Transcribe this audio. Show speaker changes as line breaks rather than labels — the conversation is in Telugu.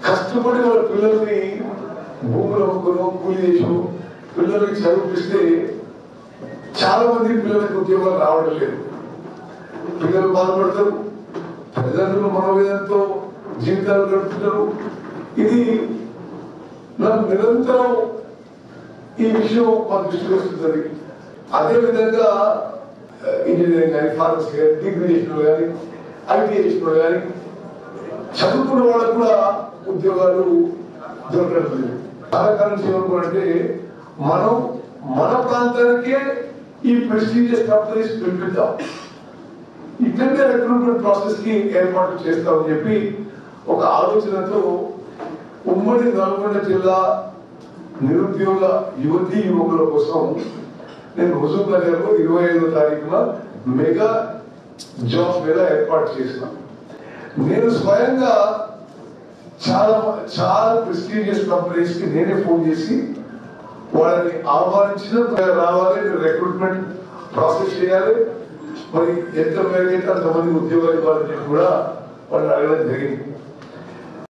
కష్టపడి వాళ్ళ పిల్లల్ని భూములు అమ్ముకుని కూలి చేసి పిల్లలకి చదివిస్తే చాలా మంది పిల్లలకి ఉద్యోగాలు రావడం లేదు. పిల్లలు బాధపడతారు, తల్లిదండ్రులు మనోవేదంతో జీవితాలు గడుపుతారు. ఇది నాకు నిరంతరం ఈ విషయం మా దృష్టికి వస్తుంది. అదేవిధంగా ఇంజనీరింగ్ కానీ, ఫార్మసీ కానీ, డిగ్రీ చేసిన కానీ, ఐటీ చేసిన కానీ చదువుకున్న వాళ్ళకు కూడా ఉద్యోగాలు దొరకడం లేదు. చాలా కారణం ఏమనుకోవాలంటే మనం మన ప్రాంతానికే ఈ ప్రెస్టీజియస్ కంపెనీస్ పిలిపిద్దాం, ఇక్కడే రిక్రూట్మెంట్ ప్రాసెస్ కి ఏర్పాటు చేస్తామని చెప్పి ఒక ఆలోచనతో ఉమ్మడి నల్గొండ జిల్లా నిరుద్యోగ యువతీ యువకుల కోసం నేను హుజూర్ నగర్ లో 25వ తారీఖున మెగా జాబ్ మేళా ఏర్పాటు చేసిన. నేను స్వయంగా చాలా ప్రెస్టీజియస్ కంపెనీస్ కి నేనే ఫోన్ చేసి వాళ్ళని ఆహ్వానించిన రావాలి, రిక్రూట్మెంట్ ప్రాసెస్ చేయాలి, మరి ఎంత మేరకు అంతమంది ఉద్యోగాలు ఇవ్వాలని చెప్పి కూడా వాళ్ళు అడగడం జరిగింది.